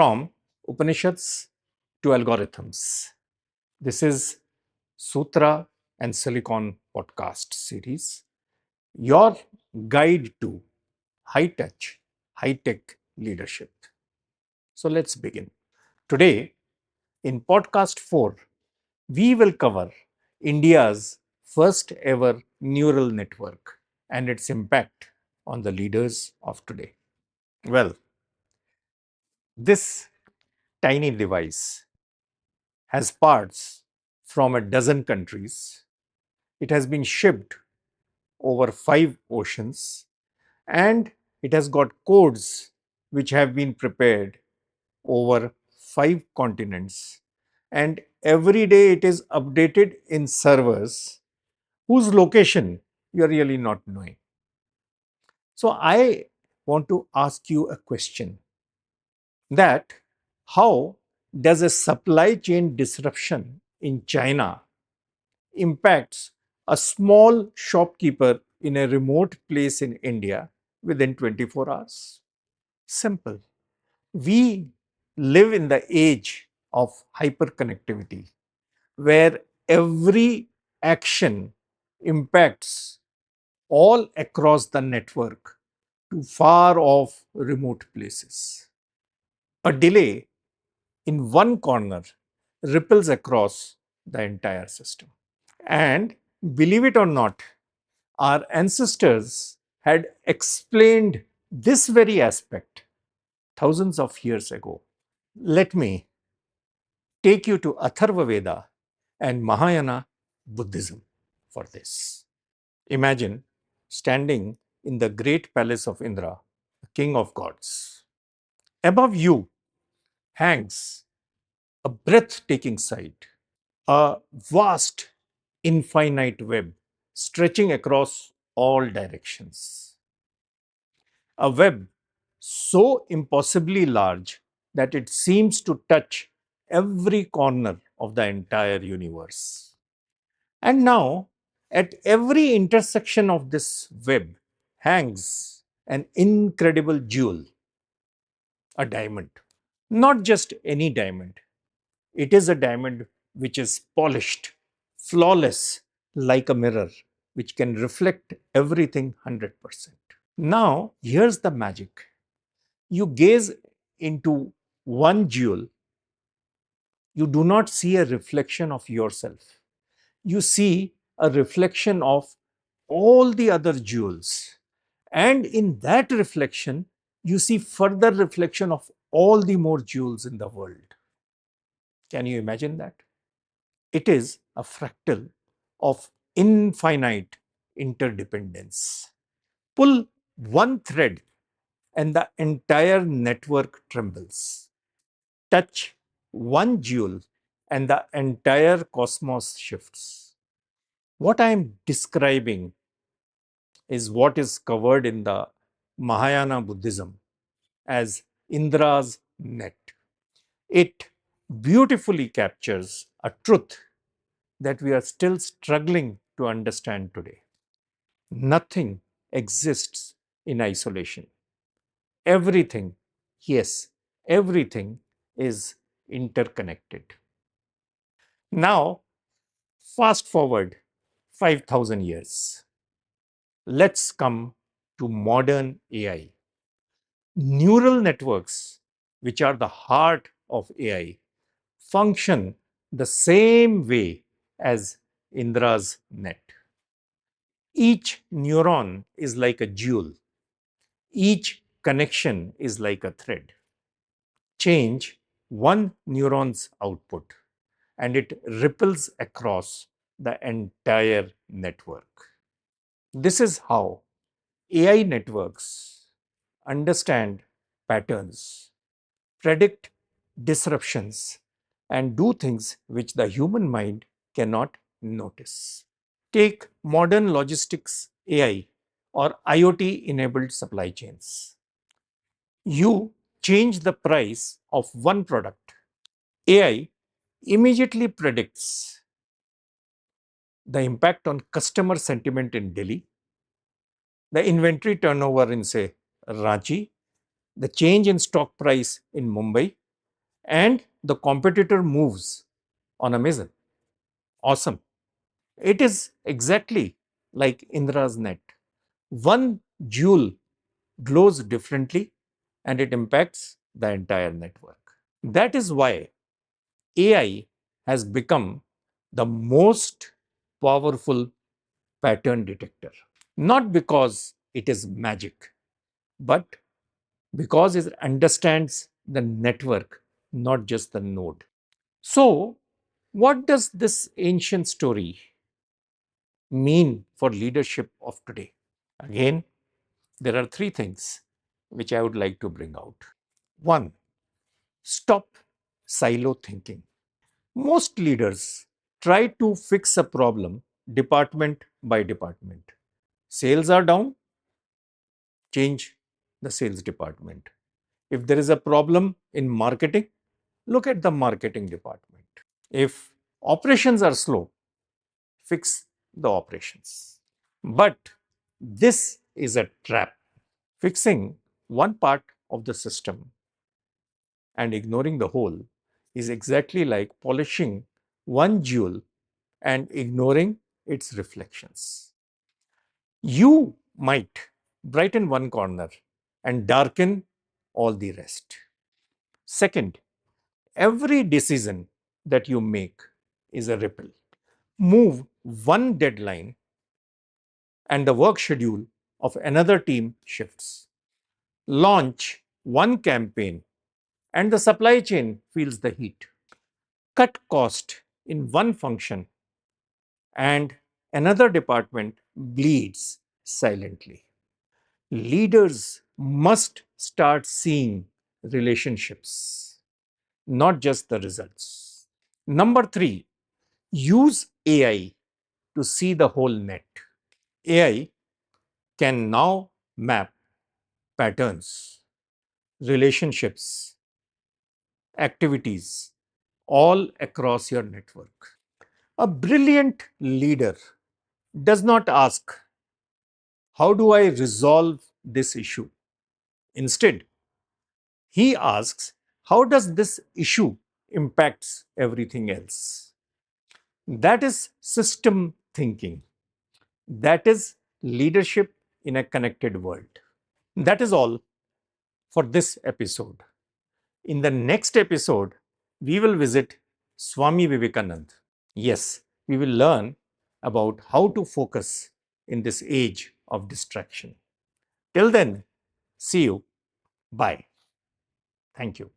From Upanishads to algorithms. This is Sutra and Silicon podcast series, your guide to high touch, high tech leadership. So let's begin. Today, in podcast 4, we will cover India's first ever neural network and its impact on the leaders of today. Well, this tiny device has parts from a dozen countries. It has been shipped over 5 oceans, and it has got codes which have been prepared over 5 continents. And every day it is updated in servers whose location you are really not knowing. So I want to ask you a question, that how does a supply chain disruption in China impacts a small shopkeeper in a remote place in India within 24 hours? Simple. We live in the age of hyperconnectivity, where every action impacts all across the network to far off remote places. A delay in one corner ripples across the entire system. And believe it or not, our ancestors had explained this very aspect thousands of years ago. Let me take you to Atharva Veda and Mahayana Buddhism for this. Imagine standing in the great palace of Indra, the king of gods. Above you hangs a breathtaking sight, a vast, infinite web stretching across all directions. A web so impossibly large that it seems to touch every corner of the entire universe. And now, at every intersection of this web hangs an incredible jewel, a diamond. Not just any diamond, it is a diamond which is polished, flawless, like a mirror, which can reflect everything 100%. Now, here's the magic. You gaze into one jewel, you do not see a reflection of yourself. You see a reflection of all the other jewels. And in that reflection, you see further reflection of all the more jewels in the world. Can you imagine that? It is a fractal of infinite interdependence. Pull one thread and the entire network trembles. Touch one jewel and the entire cosmos shifts. What I am describing is what is covered in the Mahayana Buddhism as Indra's net. It beautifully captures a truth that we are still struggling to understand today. Nothing exists in isolation. Everything, yes, everything is interconnected. Now, fast forward 5,000 years. Let's come to modern AI. Neural networks, which are the heart of AI, function the same way as Indra's net. Each neuron is like a jewel, each connection is like a thread. Change one neuron's output, and it ripples across the entire network. This is how AI networks understand patterns, predict disruptions, and do things which the human mind cannot notice. Take modern logistics AI or IoT enabled supply chains. You change the price of one product. AI immediately predicts the impact on customer sentiment in Delhi, the inventory turnover in, say, Ranchi, the change in stock price in Mumbai, and the competitor moves on a mission. Awesome. It is exactly like Indra's net. One jewel glows differently and it impacts the entire network. That is why AI has become the most powerful pattern detector. Not because it is magic, but because it understands the network, not just the node. So, what does this ancient story mean for leadership of today? Again, there are three things which I would like to bring out. One, stop silo thinking. Most leaders try to fix a problem department by department. Sales are down, change the sales department. If there is a problem in marketing, look at the marketing department. If operations are slow, fix the operations. But this is a trap. Fixing one part of the system and ignoring the whole is exactly like polishing one jewel and ignoring its reflections. You might brighten one corner and darken all the rest. Second, every decision that you make is a ripple. Move one deadline and the work schedule of another team shifts. Launch one campaign and the supply chain feels the heat. Cut cost in one function and another department bleeds silently. Leaders must start seeing relationships, not just the results. Number three, use AI to see the whole net. AI can now map patterns, relationships, activities all across your network. A brilliant leader does not ask, how do I resolve this issue? Instead, he asks, how does this issue impacts everything else? That is system thinking. That is leadership in a connected world. That is all for this episode. In the next episode, we will visit Swami Vivekanand. Yes, we will learn about how to focus in this age of distraction. Till then, see you. Bye. Thank you.